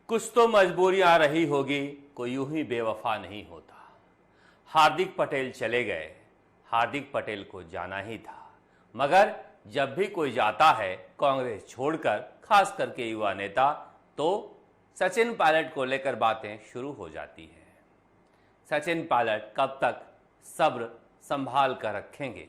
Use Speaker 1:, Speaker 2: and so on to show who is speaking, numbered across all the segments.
Speaker 1: कुछ तो मजबूरियां रही होगी, कोई यूं ही बेवफा नहीं होता। हार्दिक पटेल चले गए, हार्दिक पटेल को जाना ही था, मगर जब भी कोई जाता है कांग्रेस छोड़कर, खास करके युवा नेता, तो सचिन पायलट को लेकर बातें शुरू हो जाती हैं। सचिन पायलट कब तक सब्र संभाल कर रखेंगे?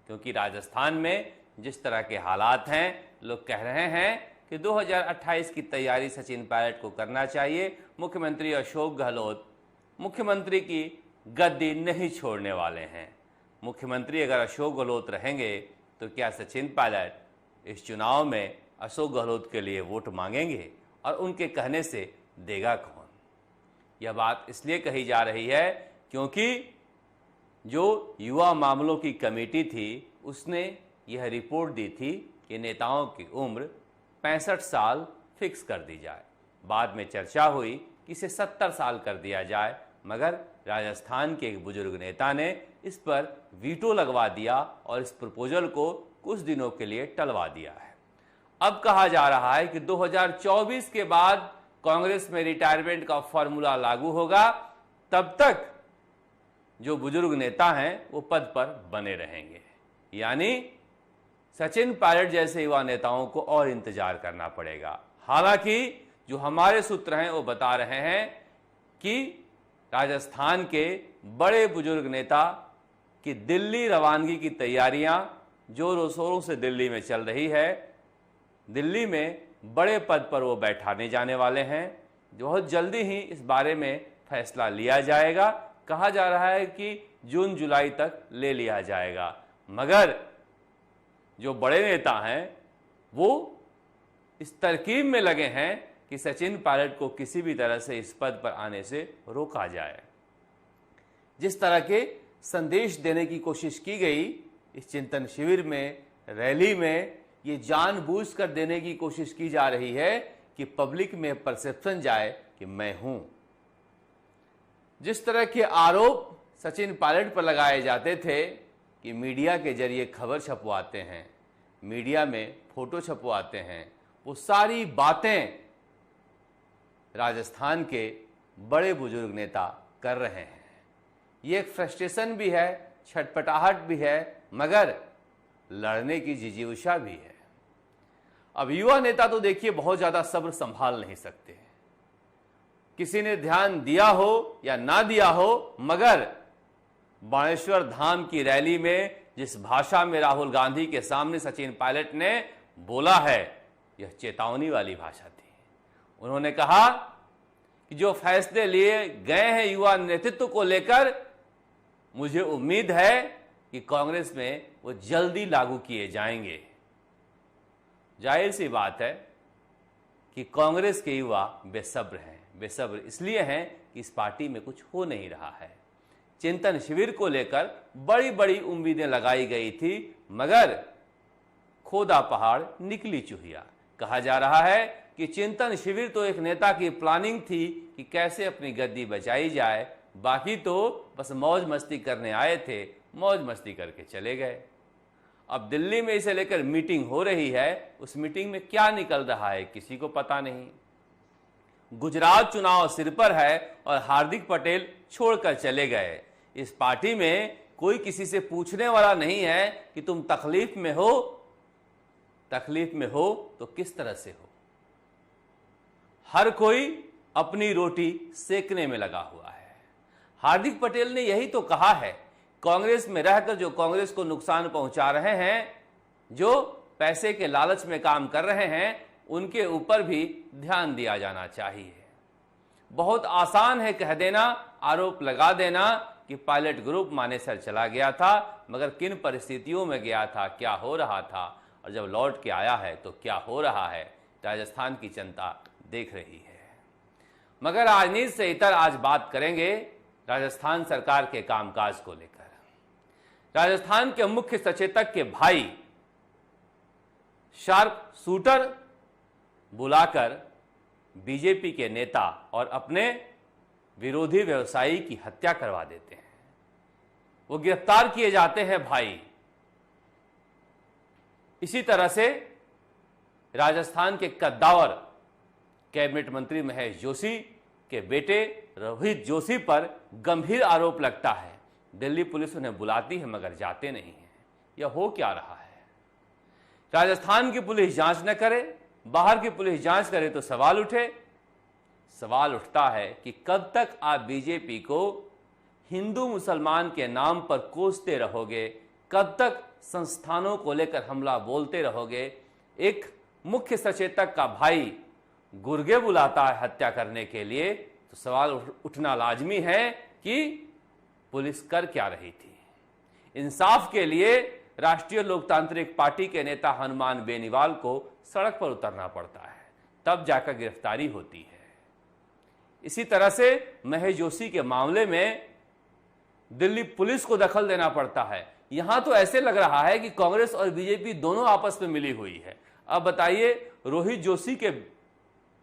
Speaker 1: क्योंकि राजस्थान में जिस तरह के हालात हैं, लोग कह रहे हैं कि 2028 की तैयारी सचिन पायलट को करना चाहिए। मुख्यमंत्री अशोक गहलोत मुख्यमंत्री की गद्दी नहीं छोड़ने वाले हैं। मुख्यमंत्री अगर अशोक गहलोत रहेंगे तो क्या सचिन पायलट इस चुनाव में अशोक गहलोत के लिए वोट मांगेंगे? और उनके कहने से देगा कौन? यह बात इसलिए कही जा रही है क्योंकि जो युवा मामलों की कमेटी थी उसने यह रिपोर्ट दी थी कि नेताओं की उम्र 65 साल फिक्स कर दी जाए। बाद में चर्चा हुई कि इसे 70 साल कर दिया जाए, मगर राजस्थान के एक बुजुर्ग नेता ने इस पर वीटो लगवा दिया और इस प्रपोजल को कुछ दिनों के लिए टलवा दिया है। अब कहा जा रहा है कि 2024 के बाद कांग्रेस में रिटायरमेंट का फॉर्मूला लागू होगा, तब तक जो बुजुर्ग नेता हैं वो पद पर बने रहेंगे। यानी सचिन पायलट जैसे युवा नेताओं को और इंतजार करना पड़ेगा। हालांकि जो हमारे सूत्र हैं वो बता रहे हैं कि राजस्थान के बड़े बुजुर्ग नेता की दिल्ली रवानगी की तैयारियां जोरों शोरों से दिल्ली में चल रही है। दिल्ली में बड़े पद पर वो बैठाने जाने वाले हैं। बहुत जल्दी ही इस बारे में फैसला लिया जाएगा। कहा जा रहा है कि जून जुलाई तक ले लिया जाएगा, मगर जो बड़े नेता हैं वो इस तरकीब में लगे हैं कि सचिन पायलट को किसी भी तरह से इस पद पर आने से रोका जाए। जिस तरह के संदेश देने की कोशिश की गई इस चिंतन शिविर में, रैली में, ये जानबूझकर देने की कोशिश की जा रही है कि पब्लिक में परसेप्शन जाए कि मैं हूं। जिस तरह के आरोप सचिन पायलट पर लगाए जाते थे कि मीडिया के जरिए खबर छपवाते हैं, मीडिया में फोटो छपवाते हैं, वो सारी बातें राजस्थान के बड़े बुजुर्ग नेता कर रहे हैं। ये एक फ्रस्ट्रेशन भी है, छटपटाहट भी है, मगर लड़ने की जिजीविषा भी है। अब युवा नेता तो देखिए बहुत ज्यादा सब्र संभाल नहीं सकते। किसी ने ध्यान दिया हो या ना दिया हो, मगर बाणेश्वर धाम की रैली में जिस भाषा में राहुल गांधी के सामने सचिन पायलट ने बोला है, यह चेतावनी वाली भाषा थी। उन्होंने कहा कि जो फैसले लिए गए हैं युवा नेतृत्व को लेकर, मुझे उम्मीद है कि कांग्रेस में वो जल्दी लागू किए जाएंगे। जाहिर सी बात है कि कांग्रेस के युवा बेसब्र हैं। बेसब्र इसलिए हैं कि इस पार्टी में कुछ हो नहीं रहा है। चिंतन शिविर को लेकर बड़ी बड़ी उम्मीदें लगाई गई थी, मगर खोदा पहाड़ निकली चूहिया। कहा जा रहा है कि चिंतन शिविर तो एक नेता की प्लानिंग थी कि कैसे अपनी गद्दी बचाई जाए, बाकी तो बस मौज मस्ती करने आए थे, मौज मस्ती करके चले गए। अब दिल्ली में इसे लेकर मीटिंग हो रही है, उस मीटिंग में क्या निकल रहा है किसी को पता नहीं। गुजरात चुनाव सिर पर है और हार्दिक पटेल छोड़कर चले गए। इस पार्टी में कोई किसी से पूछने वाला नहीं है कि तुम तकलीफ में हो, तकलीफ में हो तो किस तरह से हो। हर कोई अपनी रोटी सेकने में लगा हुआ है। हार्दिक पटेल ने यही तो कहा है, कांग्रेस में रहकर जो कांग्रेस को नुकसान पहुंचा रहे हैं, जो पैसे के लालच में काम कर रहे हैं, उनके ऊपर भी ध्यान दिया जाना चाहिए। बहुत आसान है कह देना, आरोप लगा देना कि पायलट ग्रुप मानेसर चला गया था, मगर किन परिस्थितियों में गया था, क्या हो रहा था, और जब लौट के आया है तो क्या हो रहा है, राजस्थान की जनता देख रही है। मगर राजनीति से इतर आज बात करेंगे राजस्थान सरकार के कामकाज को लेकर। राजस्थान के मुख्य सचेतक के भाई शार्प शूटर बुलाकर बीजेपी के नेता और अपने विरोधी व्यवसायी की हत्या करवा देते हैं। वो गिरफ्तार किए जाते हैं भाई। इसी तरह से राजस्थान के कद्दावर कैबिनेट मंत्री महेश जोशी के बेटे रोहित जोशी पर गंभीर आरोप लगता है। दिल्ली पुलिस उन्हें बुलाती है मगर जाते नहीं है। यह हो क्या रहा है? राजस्थान की पुलिस जांच न करे, बाहर की पुलिस जांच करे तो सवाल उठता है कि कब तक आप बीजेपी को हिंदू मुसलमान के नाम पर कोसते रहोगे, कब तक संस्थानों को लेकर हमला बोलते रहोगे। एक मुख्य सचेतक का भाई गुर्गे बुलाता है हत्या करने के लिए, तो सवाल उठना लाजमी है कि पुलिस कर क्या रही थी। इंसाफ के लिए राष्ट्रीय लोकतांत्रिक पार्टी के नेता हनुमान बेनीवाल को सड़क पर उतरना पड़ता है, तब जाकर गिरफ्तारी होती है। इसी तरह से महेश जोशी के मामले में दिल्ली पुलिस को दखल देना पड़ता है। यहां तो ऐसे लग रहा है कि कांग्रेस और बीजेपी दोनों आपस में मिली हुई है। अब बताइए, रोहित जोशी के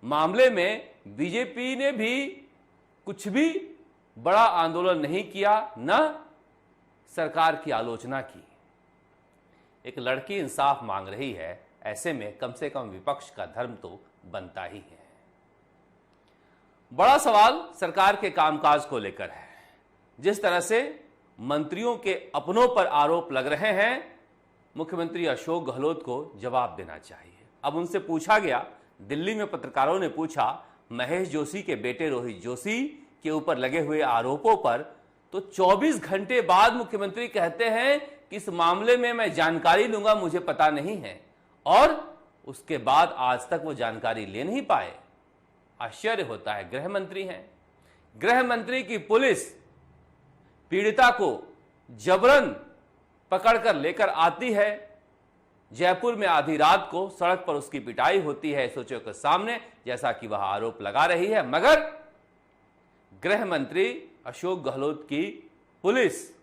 Speaker 1: मामले में बीजेपी ने भी कुछ भी बड़ा आंदोलन नहीं किया, न सरकार की आलोचना की। एक लड़की इंसाफ मांग रही है, ऐसे में कम से कम विपक्ष का धर्म तो बनता ही है। बड़ा सवाल सरकार के कामकाज को लेकर है। जिस तरह से मंत्रियों के अपनों पर आरोप लग रहे हैं, मुख्यमंत्री अशोक गहलोत को जवाब देना चाहिए। अब उनसे पूछा गया, दिल्ली में पत्रकारों ने पूछा महेश जोशी के बेटे रोहित जोशी के ऊपर लगे हुए आरोपों पर, तो 24 घंटे बाद मुख्यमंत्री कहते हैं कि इस मामले में मैं जानकारी लूंगा, मुझे पता नहीं है, और उसके बाद आज तक वो जानकारी ले नहीं पाए। आश्चर्य होता है। गृह मंत्री हैं, गृह मंत्री की पुलिस पीड़िता को जबरन पकड़कर लेकर आती है। जयपुर में आधी रात को सड़क पर उसकी पिटाई होती है एसओजी के सामने, जैसा कि वह आरोप लगा रही है, मगर गृह मंत्री अशोक गहलोत की पुलिस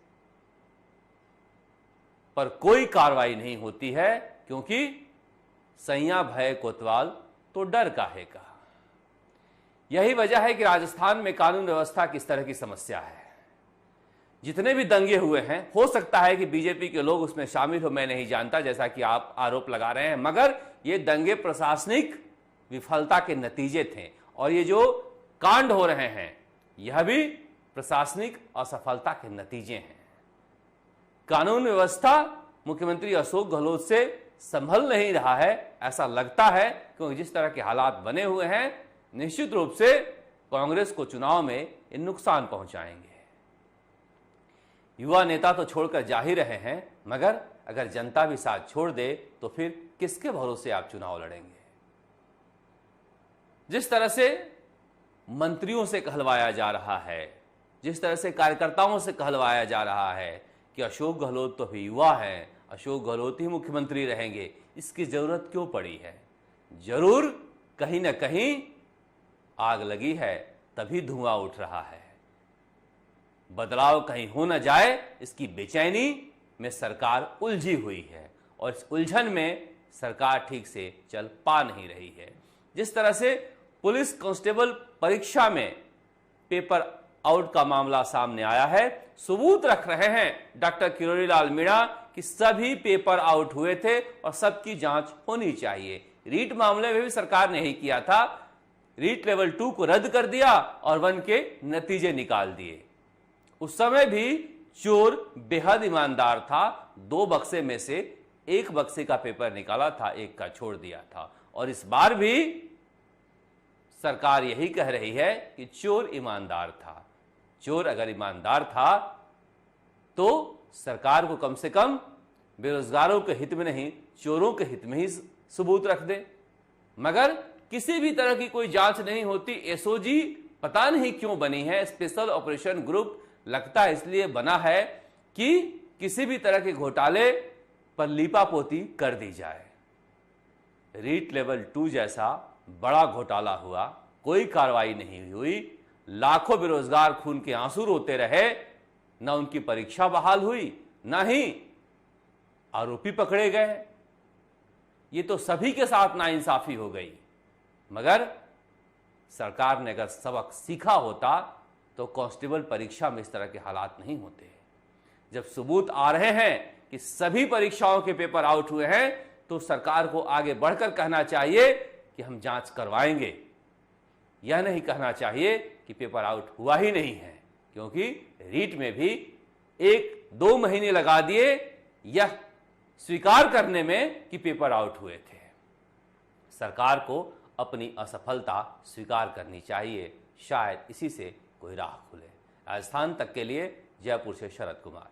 Speaker 1: पर कोई कार्रवाई नहीं होती है, क्योंकि सैया भय कोतवाल तो डर काहे का। यही वजह है कि राजस्थान में कानून व्यवस्था किस तरह की समस्या है। जितने भी दंगे हुए हैं, हो सकता है कि बीजेपी के लोग उसमें शामिल हो, मैं नहीं जानता, जैसा कि आप आरोप लगा रहे हैं, मगर ये दंगे प्रशासनिक विफलता के नतीजे थे, और ये जो कांड हो रहे हैं यह भी प्रशासनिक असफलता के नतीजे हैं। कानून व्यवस्था मुख्यमंत्री अशोक गहलोत से संभल नहीं रहा है, ऐसा लगता है, क्योंकि जिस तरह के हालात बने हुए हैं, निश्चित रूप से कांग्रेस को चुनाव में ये नुकसान पहुंचाएंगे। युवा नेता तो छोड़कर जा ही रहे हैं, मगर अगर जनता भी साथ छोड़ दे तो फिर किसके भरोसे आप चुनाव लड़ेंगे। जिस तरह से मंत्रियों से कहलवाया जा रहा है, जिस तरह से कार्यकर्ताओं से कहलवाया जा रहा है कि अशोक गहलोत तो अभी युवा हैं, अशोक गहलोत ही मुख्यमंत्री रहेंगे, इसकी जरूरत क्यों पड़ी है? जरूर कहीं ना कहीं आग लगी है, तभी धुआं उठ रहा है। बदलाव कहीं हो न जाए, इसकी बेचैनी में सरकार उलझी हुई है, और इस उलझन में सरकार ठीक से चल पा नहीं रही है। जिस तरह से पुलिस कांस्टेबल परीक्षा में पेपर आउट का मामला सामने आया है, सबूत रख रहे हैं डॉक्टर किरोड़ी लाल मीणा कि सभी पेपर आउट हुए थे और सबकी जांच होनी चाहिए। रीट मामले में भी सरकार ने ही किया था, रीट लेवल 2 को रद्द कर दिया और 1 के नतीजे निकाल दिए। उस समय भी चोर बेहद ईमानदार था, 2 बक्से में से 1 बक्से का पेपर निकाला था, 1 का छोड़ दिया था। और इस बार भी सरकार यही कह रही है कि चोर ईमानदार था। चोर अगर ईमानदार था तो सरकार को कम से कम बेरोजगारों के हित में नहीं, चोरों के हित में ही सबूत रख दे। मगर किसी भी तरह की कोई जांच नहीं होती। एसओजी पता नहीं क्यों बनी है, स्पेशल ऑपरेशन ग्रुप लगता है इसलिए बना है कि किसी भी तरह के घोटाले पर लीपापोती कर दी जाए। रीट लेवल 2 जैसा बड़ा घोटाला हुआ, कोई कार्रवाई नहीं हुई, लाखों बेरोजगार खून के आंसू रोते रहे, न उनकी परीक्षा बहाल हुई, न ही आरोपी पकड़े गए। ये तो सभी के साथ नाइंसाफी हो गई। मगर सरकार ने अगर सबक सीखा होता तो कांस्टेबल परीक्षा में इस तरह के हालात नहीं होते। जब सबूत आ रहे हैं कि सभी परीक्षाओं के पेपर आउट हुए हैं, तो सरकार को आगे बढ़कर कहना चाहिए कि हम जांच करवाएंगे। यह नहीं कहना चाहिए कि पेपर आउट हुआ ही नहीं है, क्योंकि रीट में भी 1-2 महीने लगा दिए यह स्वीकार करने में कि पेपर आउट हुए थे। सरकार को अपनी असफलता स्वीकार करनी चाहिए, शायद इसी से कोई राह खुले। राजस्थान तक के लिए जयपुर से शरद कुमार।